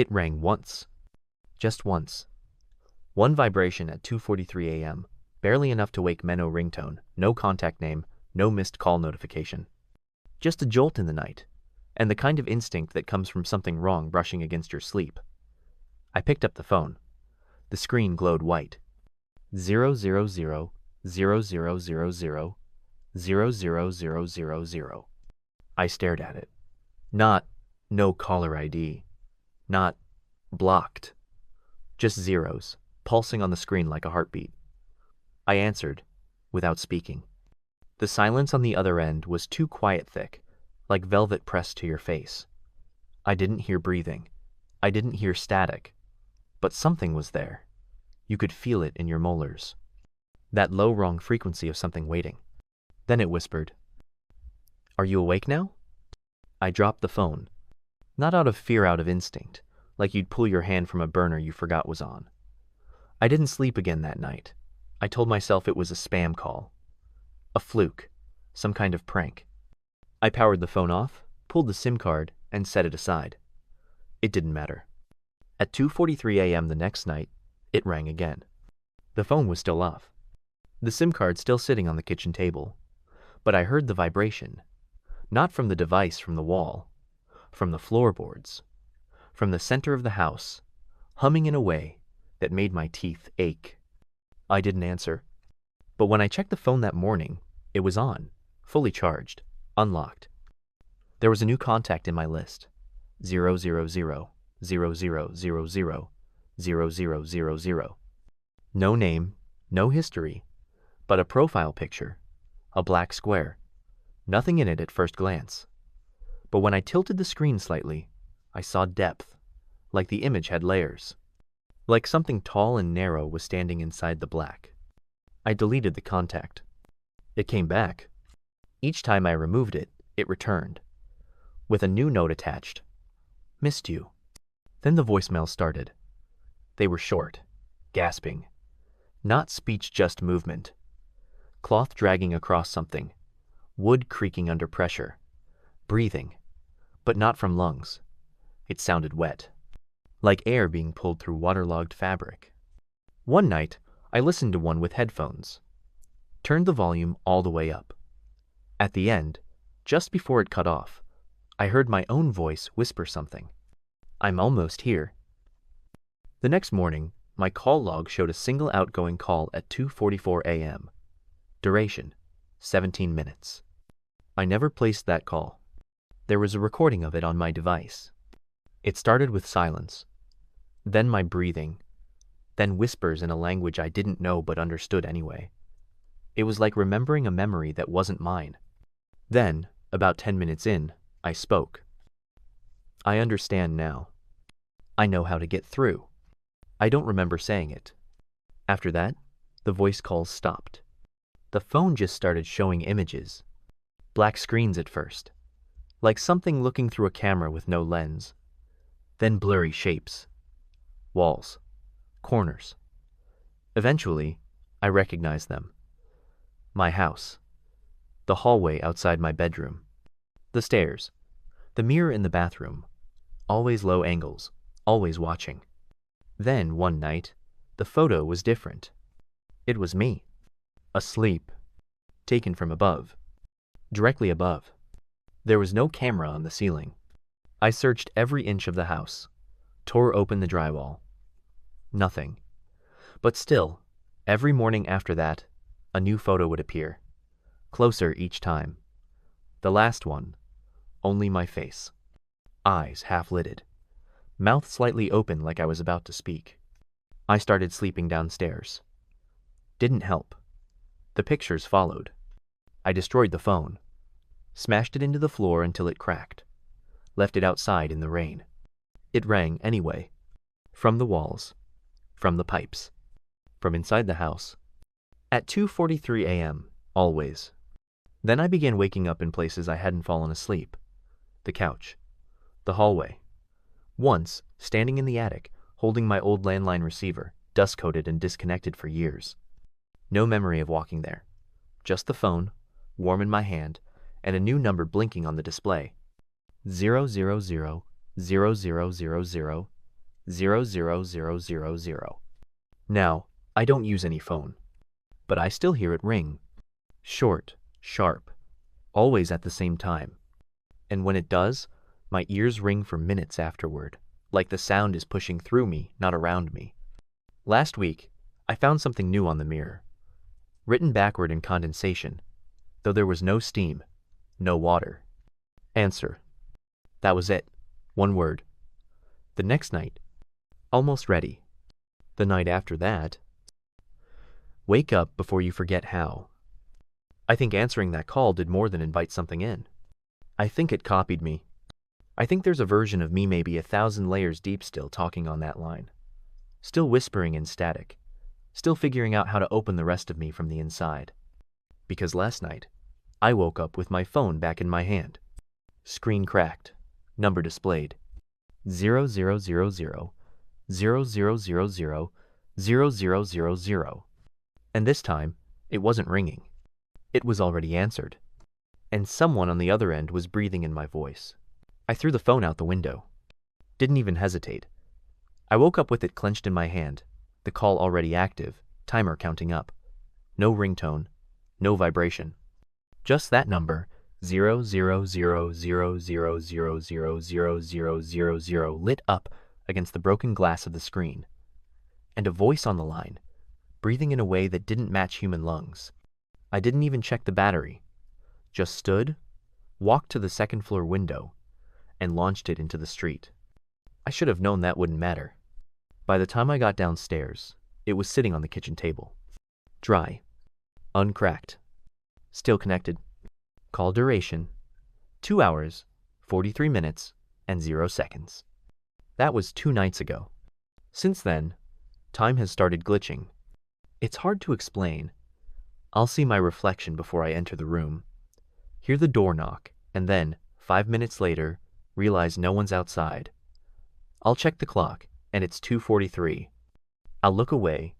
It rang once. Just once. One vibration at 2:43 a.m., barely enough to wake Menno ringtone, no contact name, no missed call notification. Just a jolt in the night, and the kind of instinct that comes from something wrong brushing against your sleep. I picked up the phone. The screen glowed white. 00000000000. I stared at it. Not no caller ID. Not blocked. Just zeros, pulsing on the screen like a heartbeat. I answered, without speaking. The silence on the other end was too quiet thick, like velvet pressed to your face. I didn't hear breathing. I didn't hear static. But something was there. You could feel it in your molars. That low wrong frequency of something waiting. Then it whispered, "Are you awake now?" I dropped the phone. Not out of fear, out of instinct, like you'd pull your hand from a burner you forgot was on. I didn't sleep again that night. I told myself it was a spam call. A fluke. Some kind of prank. I powered the phone off, pulled the SIM card, and set it aside. It didn't matter. At 2:43 a.m. the next night, it rang again. The phone was still off. The SIM card still sitting on the kitchen table. But I heard the vibration. Not from the device from the wall. From the floorboards. From the center of the house, humming in a way that made my teeth ache. I didn't answer. But when I checked the phone that morning, it was on, fully charged, unlocked. There was a new contact in my list. 00000000000. No name, no history, but a profile picture, a black square. Nothing in it at first glance. But when I tilted the screen slightly, I saw depth, like the image had layers. Like something tall and narrow was standing inside the black. I deleted the contact. It came back. Each time I removed it, it returned, with a new note attached. "Missed you." Then the voicemail started. They were short, gasping. Not speech, just movement. Cloth dragging across something. Wood creaking under pressure. Breathing. But not from lungs. It sounded wet. Like air being pulled through waterlogged fabric. One night, I listened to one with headphones. Turned the volume all the way up. At the end, just before it cut off, I heard my own voice whisper something. "I'm almost here." The next morning, my call log showed a single outgoing call at 2:44 a.m. Duration, 17 minutes. I never placed that call. There was a recording of it on my device. It started with silence, then my breathing, then whispers in a language I didn't know but understood anyway. It was like remembering a memory that wasn't mine. Then, about 10 minutes in, I spoke. I understand now. I know how to get through. I don't remember saying it. After that, the voice calls stopped. The phone just started showing images. Black screens at first, like something looking through a camera with no lens. Then blurry shapes. Walls. Corners. Eventually, I recognized them. My house. The hallway outside my bedroom. The stairs. The mirror in the bathroom. Always low angles. Always watching. Then, one night, the photo was different. It was me. Asleep. Taken from above. Directly above. There was no camera on the ceiling. I searched every inch of the house. Tore open the drywall. Nothing. But still, every morning after that, a new photo would appear. Closer each time. The last one, only my face. Eyes half-lidded. Mouth slightly open like I was about to speak. I started sleeping downstairs. Didn't help. The pictures followed. I destroyed the phone. Smashed it into the floor until it cracked. Left it outside in the rain. It rang anyway. From the walls. From the pipes. From inside the house. At 2:43 a.m., always. Then I began waking up in places I hadn't fallen asleep. The couch. The hallway. Once, standing in the attic, holding my old landline receiver, dust-coated and disconnected for years. No memory of walking there. Just the phone, warm in my hand, and a new number blinking on the display. 000000000. 00000. Now, I don't use any phone, but I still hear it ring. Short, sharp, always at the same time. And when it does, my ears ring for minutes afterward, like the sound is pushing through me, not around me. Last week, I found something new on the mirror. Written backward in condensation, though there was no steam, no water. Answer. That was it. One word. The next night, almost ready. The night after that, wake up before you forget how. I think answering that call did more than invite something in. I think it copied me. I think there's a version of me maybe 1,000 layers deep still talking on that line. Still whispering in static. Still figuring out how to open the rest of me from the inside. Because last night, I woke up with my phone back in my hand. Screen cracked. Number displayed. 0000000000. And this time, it wasn't ringing. It was already answered. And someone on the other end was breathing in my voice. I threw the phone out the window. Didn't even hesitate. I woke up with it clenched in my hand, the call already active, timer counting up. No ringtone, no vibration. Just that number, 00000000000 lit up against the broken glass of the screen. And a voice on the line, breathing in a way that didn't match human lungs. I didn't even check the battery. Just stood, walked to the second floor window, and launched it into the street. I should have known that wouldn't matter. By the time I got downstairs, it was sitting on the kitchen table. Dry. Uncracked. Still connected. Call duration, 2 hours, 43 minutes, and 0 seconds. That was 2 nights ago. Since then, time has started glitching. It's hard to explain. I'll see my reflection before I enter the room, hear the door knock, and then, 5 minutes later, realize no one's outside. I'll check the clock, and it's 2:43. I'll look away,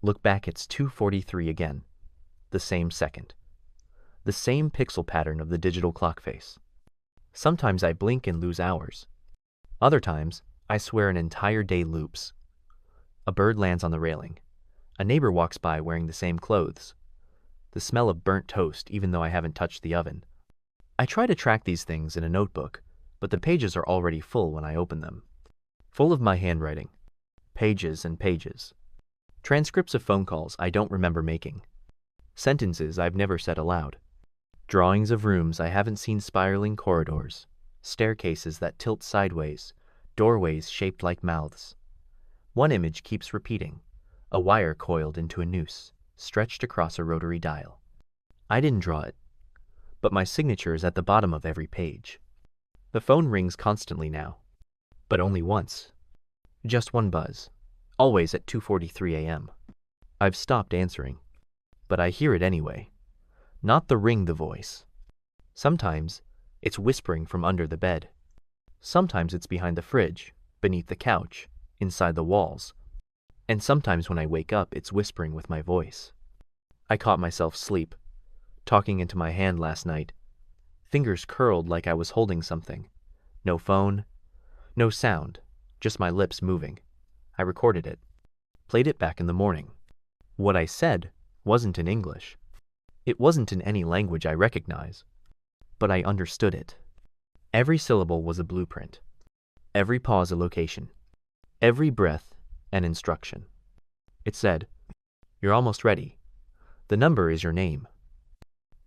look back, it's 2:43 again. The same second. The same pixel pattern of the digital clock face. Sometimes I blink and lose hours. Other times, I swear an entire day loops. A bird lands on the railing. A neighbor walks by wearing the same clothes. The smell of burnt toast even though I haven't touched the oven. I try to track these things in a notebook, but the pages are already full when I open them. Full of my handwriting. Pages and pages. Transcripts of phone calls I don't remember making. Sentences I've never said aloud. Drawings of rooms I haven't seen, spiraling corridors, staircases that tilt sideways, doorways shaped like mouths. One image keeps repeating, a wire coiled into a noose, stretched across a rotary dial. I didn't draw it, but my signature is at the bottom of every page. The phone rings constantly now, but only once. Just one buzz, always at 2:43 a.m. I've stopped answering, but I hear it anyway. Not the ring, the voice. Sometimes it's whispering from under the bed. Sometimes it's behind the fridge, beneath the couch, inside the walls. And sometimes when I wake up, it's whispering with my voice. I caught myself asleep, talking into my hand last night. Fingers curled like I was holding something. No phone, no sound, just my lips moving. I recorded it, played it back in the morning. What I said wasn't in English. It wasn't in any language I recognize, but I understood it. Every syllable was a blueprint. Every pause a location. Every breath an instruction. It said, "You're almost ready. The number is your name."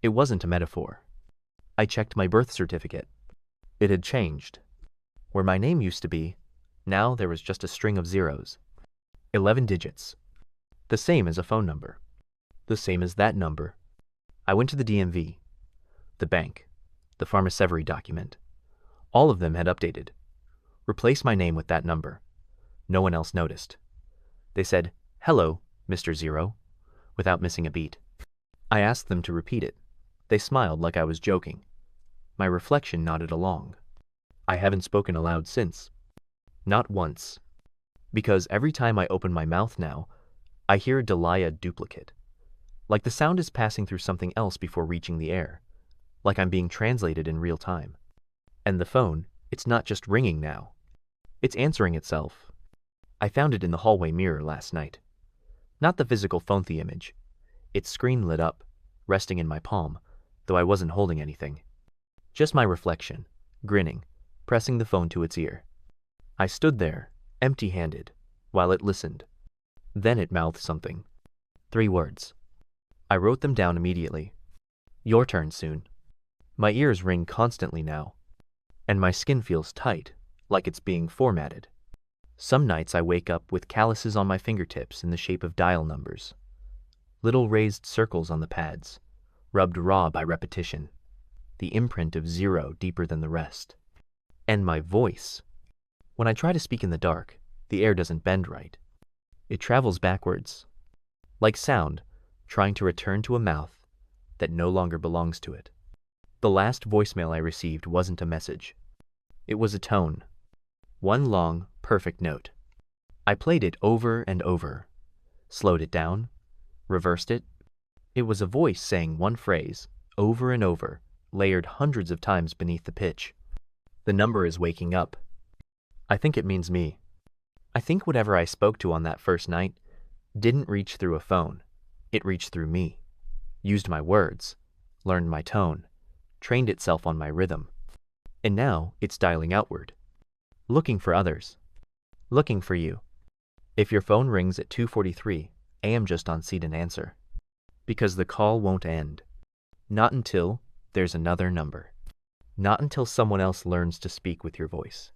It wasn't a metaphor. I checked my birth certificate. It had changed. Where my name used to be, now there was just a string of zeros. 11 digits. The same as a phone number. The same as that number. I went to the DMV, the bank, the pharmacevery document. All of them had updated. Replace my name with that number. No one else noticed. They said, "Hello, Mr. Zero," without missing a beat. I asked them to repeat it. They smiled like I was joking. My reflection nodded along. I haven't spoken aloud since. Not once. Because every time I open my mouth now, I hear a Delia duplicate. Like the sound is passing through something else before reaching the air. Like I'm being translated in real time. And the phone, it's not just ringing now. It's answering itself. I found it in the hallway mirror last night. Not the physical phone image. Its screen lit up, resting in my palm, though I wasn't holding anything. Just my reflection, grinning, pressing the phone to its ear. I stood there, empty-handed, while it listened. Then it mouthed something. 3 words. I wrote them down immediately. Your turn soon. My ears ring constantly now, and my skin feels tight, like it's being formatted. Some nights I wake up with calluses on my fingertips in the shape of dial numbers. Little raised circles on the pads, rubbed raw by repetition. The imprint of 0 deeper than the rest. And my voice. When I try to speak in the dark, the air doesn't bend right. It travels backwards, like sound trying to return to a mouth that no longer belongs to it. The last voicemail I received wasn't a message. It was a tone. One long, perfect note. I played it over and over, slowed it down, reversed it. It was a voice saying one phrase, over and over, layered hundreds of times beneath the pitch. The number is waking up. I think it means me. I think whatever I spoke to on that first night didn't reach through a phone. It reached through me, used my words, learned my tone, trained itself on my rhythm. And now it's dialing outward, looking for others, looking for you. If your phone rings at 2:43, I am just on scene and answer. Because the call won't end. Not until there's another number. Not until someone else learns to speak with your voice.